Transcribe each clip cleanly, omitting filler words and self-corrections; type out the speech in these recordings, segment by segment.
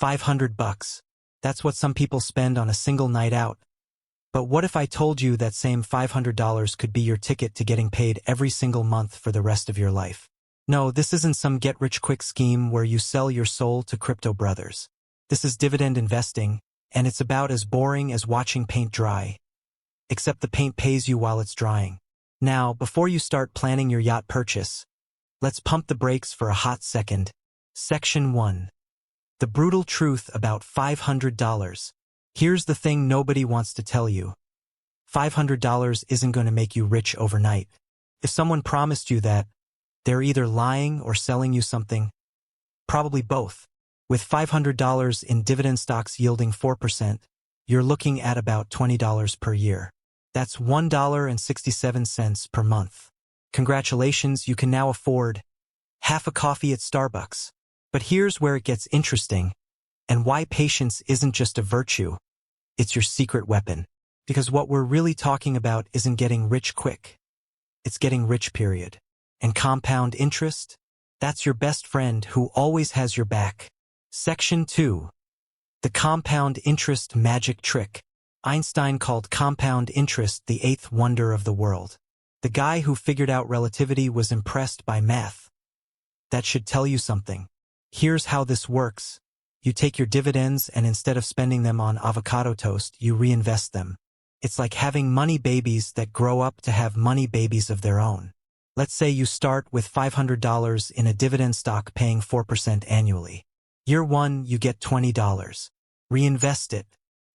$500. That's what some people spend on a single night out. But what if I told you that same $500 could be your ticket to getting paid every single month for the rest of your life? No, this isn't some get-rich-quick scheme where you sell your soul to crypto brothers. This is dividend investing, and it's about as boring as watching paint dry. Except the paint pays you while it's drying. Now, before you start planning your yacht purchase, let's pump the brakes for a hot second. Section 1. The brutal truth about $500. Here's the thing nobody wants to tell you. $500 isn't going to make you rich overnight. If someone promised you that, they're either lying or selling you something. Probably both. With $500 in dividend stocks yielding 4%, you're looking at about $20 per year. That's $1.67 per month. Congratulations, you can now afford half a coffee at Starbucks. But here's where it gets interesting, and why patience isn't just a virtue, it's your secret weapon. Because what we're really talking about isn't getting rich quick. It's getting rich, period. And compound interest? That's your best friend who always has your back. Section 2. The compound interest magic trick. Einstein called compound interest the eighth wonder of the world. The guy who figured out relativity was impressed by math. That should tell you something. Here's how this works. You take your dividends and instead of spending them on avocado toast, you reinvest them. It's like having money babies that grow up to have money babies of their own. Let's say you start with $500 in a dividend stock paying 4% annually. Year 1, you get $20. Reinvest it.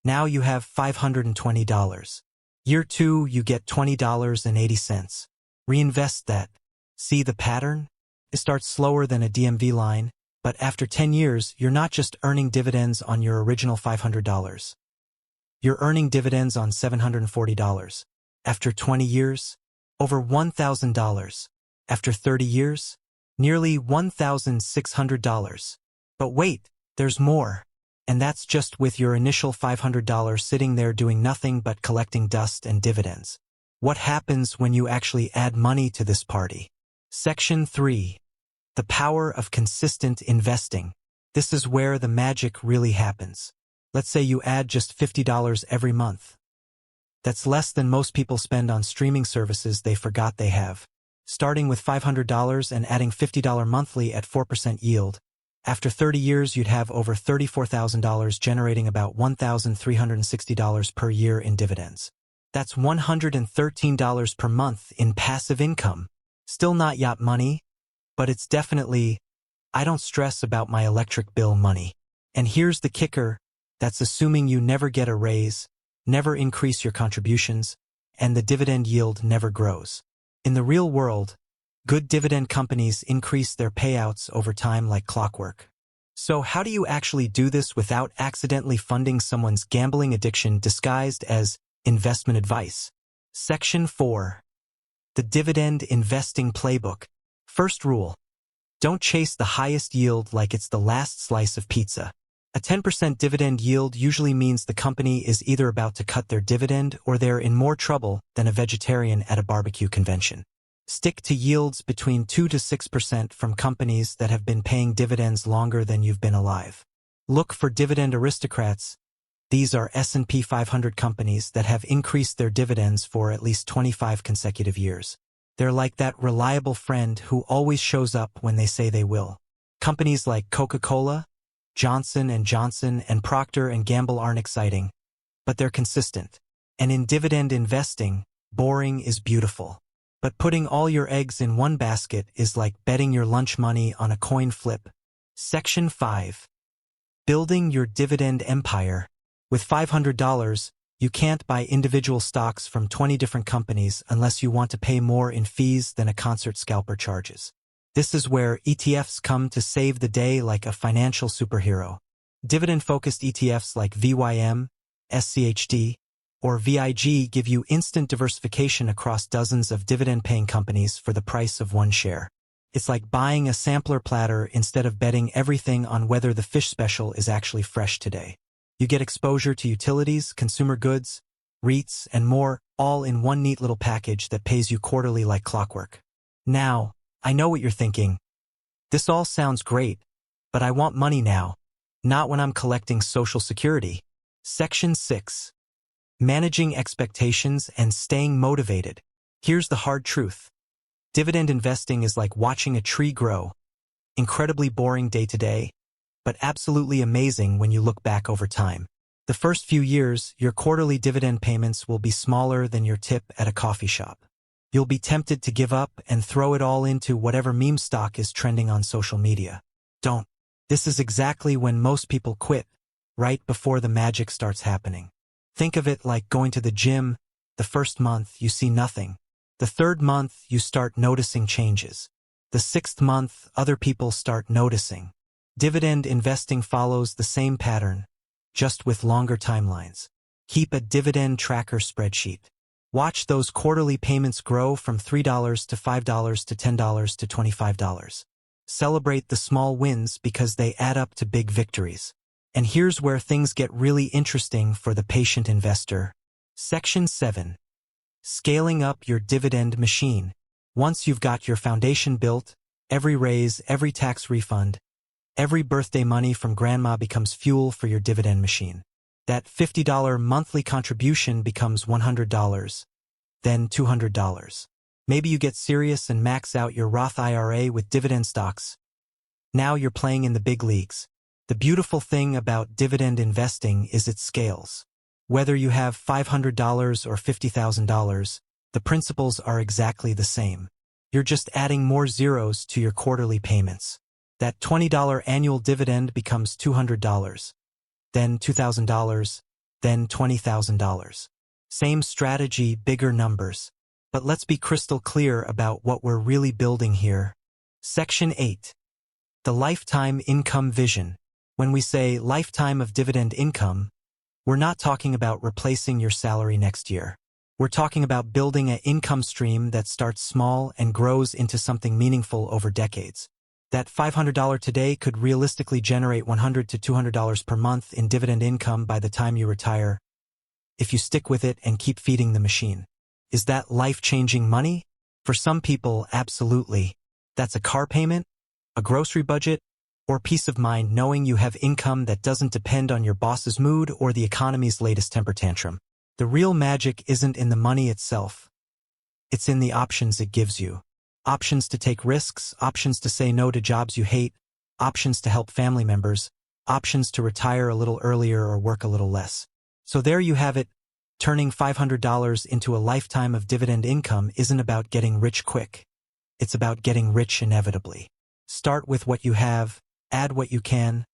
Now you have $520. Year 2, you get $20.80. Reinvest that. See the pattern? It starts slower than a DMV line, but after 10 years, you're not just earning dividends on your original $500. You're earning dividends on $740. After 20 years, over $1,000. After 30 years, nearly $1,600. But wait, there's more. And that's just with your initial $500 sitting there doing nothing but collecting dust and dividends. What happens when you actually add money to this party? Section 3. The power of consistent investing. This is where the magic really happens. Let's say you add just $50 every month. That's less than most people spend on streaming services they forgot they have. Starting with $500 and adding $50 monthly at 4% yield, after 30 years you'd have over $34,000 generating about $1,360 per year in dividends. That's $113 per month in passive income. Still not yacht money, but it's definitely, I don't stress about my electric bill money. And here's the kicker, that's assuming you never get a raise, never increase your contributions, and the dividend yield never grows. In the real world, good dividend companies increase their payouts over time like clockwork. So how do you actually do this without accidentally funding someone's gambling addiction disguised as investment advice? Section 4. The Dividend Investing Playbook. First rule. Don't chase the highest yield like it's the last slice of pizza. A 10% dividend yield usually means the company is either about to cut their dividend or they're in more trouble than a vegetarian at a barbecue convention. Stick to yields between 2 to 6% from companies that have been paying dividends longer than you've been alive. Look for dividend aristocrats. These are S&P 500 companies that have increased their dividends for at least 25 consecutive years. They're like that reliable friend who always shows up when they say they will. Companies like Coca-Cola, Johnson & Johnson, and Procter & Gamble aren't exciting, but they're consistent. And in dividend investing, boring is beautiful. But putting all your eggs in one basket is like betting your lunch money on a coin flip. Section 5. Building your dividend empire. With $500, you can't buy individual stocks from 20 different companies unless you want to pay more in fees than a concert scalper charges. This is where ETFs come to save the day like a financial superhero. Dividend-focused ETFs like VYM, SCHD, or VIG give you instant diversification across dozens of dividend-paying companies for the price of one share. It's like buying a sampler platter instead of betting everything on whether the fish special is actually fresh today. You get exposure to utilities, consumer goods, REITs, and more, all in one neat little package that pays you quarterly like clockwork. Now, I know what you're thinking. This all sounds great, but I want money now. Not when I'm collecting Social Security. Section 6. Managing expectations and staying motivated. Here's the hard truth. Dividend investing is like watching a tree grow. Incredibly boring day to day, but absolutely amazing when you look back over time. The first few years, your quarterly dividend payments will be smaller than your tip at a coffee shop. You'll be tempted to give up and throw it all into whatever meme stock is trending on social media. Don't. This is exactly when most people quit, right before the magic starts happening. Think of it like going to the gym. The first month, you see nothing. The third month, you start noticing changes. The sixth month, other people start noticing. Dividend investing follows the same pattern, just with longer timelines. Keep a dividend tracker spreadsheet. Watch those quarterly payments grow from $3 to $5 to $10 to $25. Celebrate the small wins because they add up to big victories. And here's where things get really interesting for the patient investor. Section 7. Scaling up your dividend machine. Once you've got your foundation built, every raise, every tax refund, every birthday money from grandma becomes fuel for your dividend machine. That $50 monthly contribution becomes $100, then $200. Maybe you get serious and max out your Roth IRA with dividend stocks. Now you're playing in the big leagues. The beautiful thing about dividend investing is it scales. Whether you have $500 or $50,000, the principles are exactly the same. You're just adding more zeros to your quarterly payments. That $20 annual dividend becomes $200, then $2,000, then $20,000. Same strategy, bigger numbers. But let's be crystal clear about what we're really building here. Section 8. The lifetime income vision. When we say lifetime of dividend income, we're not talking about replacing your salary next year. We're talking about building an income stream that starts small and grows into something meaningful over decades. That $500 today could realistically generate $100 to $200 per month in dividend income by the time you retire, if you stick with it and keep feeding the machine. Is that life-changing money? For some people, absolutely. That's a car payment, a grocery budget, or peace of mind knowing you have income that doesn't depend on your boss's mood or the economy's latest temper tantrum. The real magic isn't in the money itself. It's in the options it gives you. Options to take risks, options to say no to jobs you hate, options to help family members, options to retire a little earlier or work a little less. So there you have it. Turning $500 into a lifetime of dividend income isn't about getting rich quick. It's about getting rich inevitably. Start with what you have, add what you can,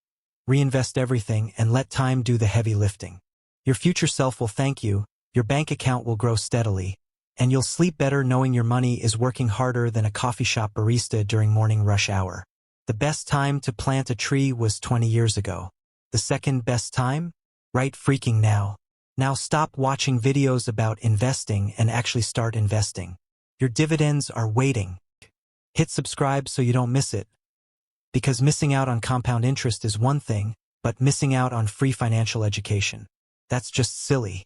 reinvest everything, and let time do the heavy lifting. Your future self will thank you, your bank account will grow steadily, and you'll sleep better knowing your money is working harder than a coffee shop barista during morning rush hour. The best time to plant a tree was 20 years ago. The second best time? Right freaking now. Now stop watching videos about investing and actually start investing. Your dividends are waiting. Hit subscribe so you don't miss it. Because missing out on compound interest is one thing, but missing out on free financial education, that's just silly.